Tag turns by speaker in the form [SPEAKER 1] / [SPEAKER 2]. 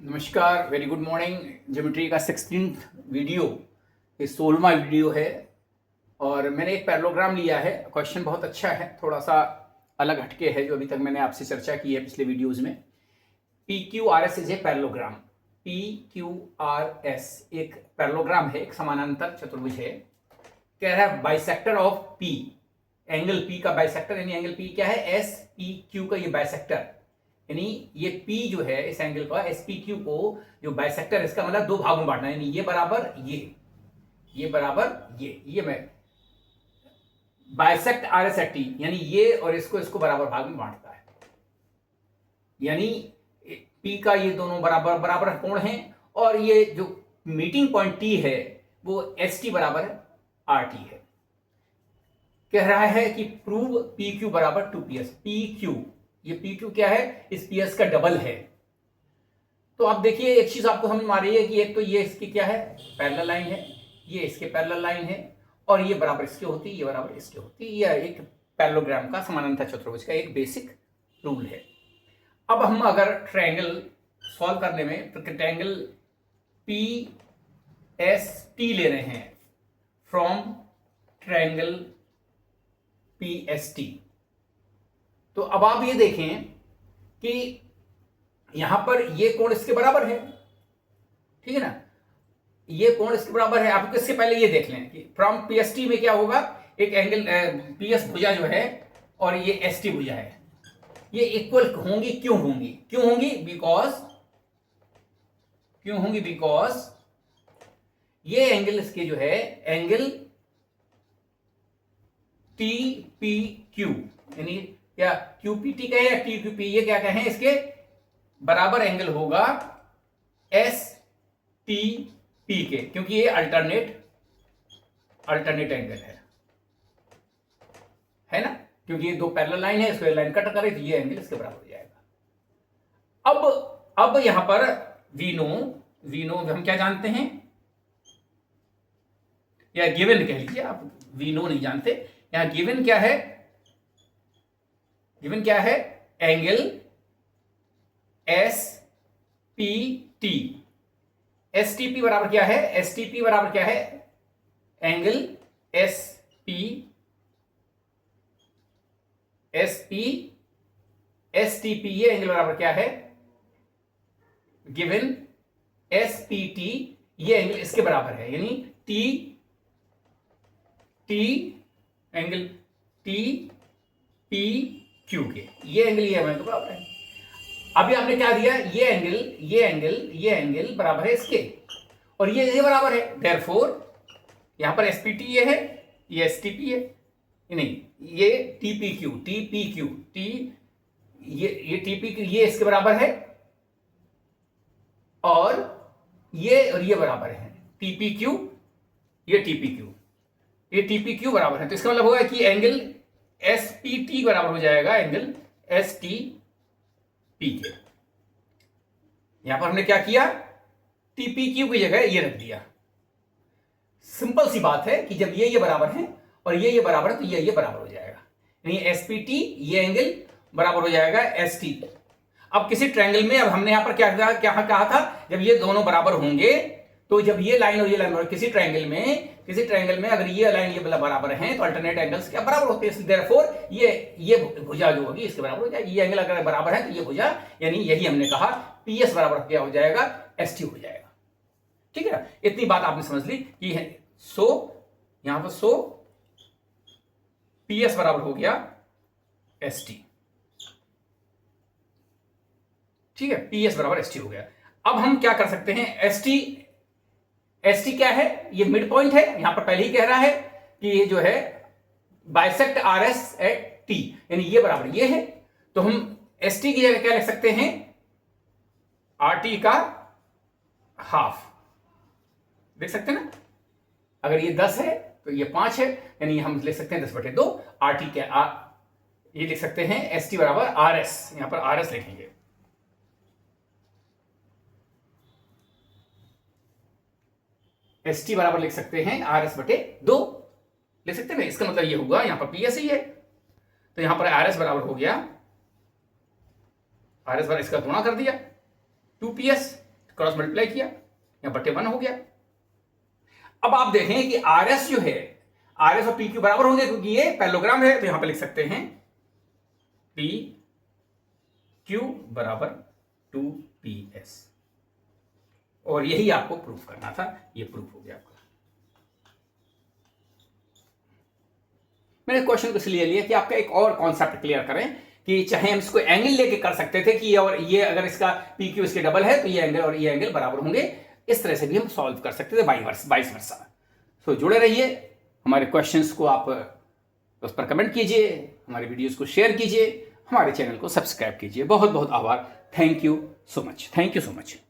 [SPEAKER 1] नमस्कार, very good morning. Geometry का 16th video, ये 16वां वीडियो है और मैंने एक पैरेललोग्राम लिया है। क्वेश्चन बहुत अच्छा है, थोड़ा सा अलग हटके है जो अभी तक मैंने आपसे चर्चा की है पिछले वीडियोस में। P Q R S is a parallelogram. P Q R S एक पैरेललोग्राम है, एक समानांतर चतुर्भुज है। कह रहा है bisector of P, angle P का बाइसेक्टर, यानी एंगल पी क्या है, एस पी क्यू का ये बाइसेक्टर, यानी ये P जो है इस एंगल का SPQ को जो बाइसेक्टर है, इसका मतलब दो भागों में बांटना है, यानी ये बराबर ये बराबर ये मैं बाइसेक्ट RS एट T, यानी ये और इसको बराबर भाग में बांटता है। यानी P का ये दोनों बराबर बराबर कोण हैं और ये जो मीटिंग पॉइंट T है वो ST बराबर RT है। कह रहा है कि प्रूव PQ बराबर 2PS। PQ, ये PQ क्या है, इस PS का डबल है। तो आप देखिए एक चीज आपको समझ में आ रही है कि एक तो ये इसकी क्या है, पैरेलल लाइन है, ये इसके पैरेलल लाइन है और ये बराबर इसके होती है, ये बराबर इसके होती है। यह एक पैरेललोग्राम का समानांतर चतुर्भुज का एक बेसिक रूल है। अब हम अगर ट्रायंगल सॉल्व करने में तो ट्रायंगल PST ले रहे हैं, फ्रॉम ट्रायंगल PST, तो अब आप ये देखें कि यहां पर ये कोण इसके बराबर है, ठीक है ना, ये कोण इसके बराबर है। आप इससे पहले ये देख लें कि फ्रॉम PST में क्या होगा, एक एंगल PS भुजा जो है और ये ST भुजा है, ये इक्वल होंगी। क्यों होंगी बिकॉज ये एंगल इसके जो है एंगल TPQ, यानी या QPT कहे या TQP, ये क्या कहें, इसके बराबर एंगल होगा STP के, क्योंकि ये अल्टरनेट एंगल है ना, क्योंकि ये दो पैरेलल लाइन है, इसको लाइन कट करे तो ये एंगल इसके बराबर हो जाएगा। अब यहां पर वी नो हम क्या जानते हैं, या गिवन कह लीजिए आप, वी नो नहीं जानते। यहां गिवन क्या है, एंगल SPT। STP बराबर क्या है, STP बराबर क्या है, एंगल STP, ये एंगल बराबर क्या है, गिवन SPT, ये एंगल इसके बराबर है, यानी एंगल TPQ के, ये एंगल ये हमें तो बराबर है। अभी आपने क्या दिया, ये एंगल बराबर है इसके और ये बराबर है, देयरफॉर यहां पर SPT ये है, ये STP है, नहीं ये TPQ, ये TPQ, ये इसके बराबर है और ये बराबर है TPQ, ये TPQ बराबर है। तो इसका मतलब होगा कि एंगल SPT बराबर हो जाएगा एंगल STP के। यहां पर हमने क्या किया, TPQ की जगह ये रख दिया। सिंपल सी बात है कि जब ये बराबर है और ये बराबर है तो ये बराबर हो जाएगा, यानी SPT, ये एंगल बराबर हो जाएगा ST। अब किसी ट्रायंगल में, अब हमने यहां पर क्या कहा था, जब ये दोनों बराबर होंगे तो जब ये लाइन और ये लाइन, और किसी ट्रायंगल में अगर ये लाइन ये बराबर हैं तो अल्टरनेट एंगल्स क्या बराबर होते हैं, देयरफॉर ये भुजा जो होगी इसके बराबर हो जाएगी। ये एंगल अगर बराबर है तो ये भुजा, यानी यही हमने कहा PS बराबर क्या हो जाएगा, ST हो जाएगा। ठीक है ना, इतनी बात आपने समझ ली कि यहां पर PS बराबर हो गया ST, ठीक है, PS बराबर ST हो गया। अब हम क्या कर सकते हैं, ST क्या है, ये मिड पॉइंट है, यहां पर पहले ही कह रहा है कि ये जो है बाइसेक्ट RS एट T, यानी ये बराबर ये है, तो हम ST की जगह क्या लिख सकते हैं, RT का हाफ लिख सकते हैं ना। अगर ये 10 है तो ये 5 है, यानी हम लिख सकते हैं 10/2। RT क्या, ये लिख सकते हैं ST बराबर RS, यहां पर RS लिखेंगे, ST बराबर लिख सकते हैं RS/2 लिख सकते हैं ना। इसका मतलब ये होगा, यहां पर PS ही है तो यहां पर RS बराबर हो गया, RS बराबर इसका गुणा कर दिया 2PS, क्रॉस मल्टीप्लाई किया, यहां बटे 1 हो गया। अब आप देखें कि आर एस जो है, आर एस और पी क्यू बराबर होंगे क्योंकि ये पैरेललोग्राम है, तो यहां पर लिख सकते हैं पी क्यू बराबर 2PS, और यही आपको प्रूफ करना था, ये प्रूफ हो गया आपका। मैंने क्वेश्चन को इसलिए लिया कि आपका एक और कॉन्सेप्ट क्लियर करें कि चाहे हम इसको एंगल लेके कर सकते थे कि और ये अगर इसका पी क्यू इसके डबल है तो ये एंगल और ये एंगल बराबर होंगे, इस तरह से भी हम सॉल्व कर सकते थे वाइस वर्सा। तो जुड़े रहिए, हमारे क्वेश्चंस को आप उस पर कमेंट कीजिए, हमारे वीडियोस को शेयर कीजिए, हमारे चैनल को सब्सक्राइब कीजिए। बहुत बहुत आभार। Thank you so much.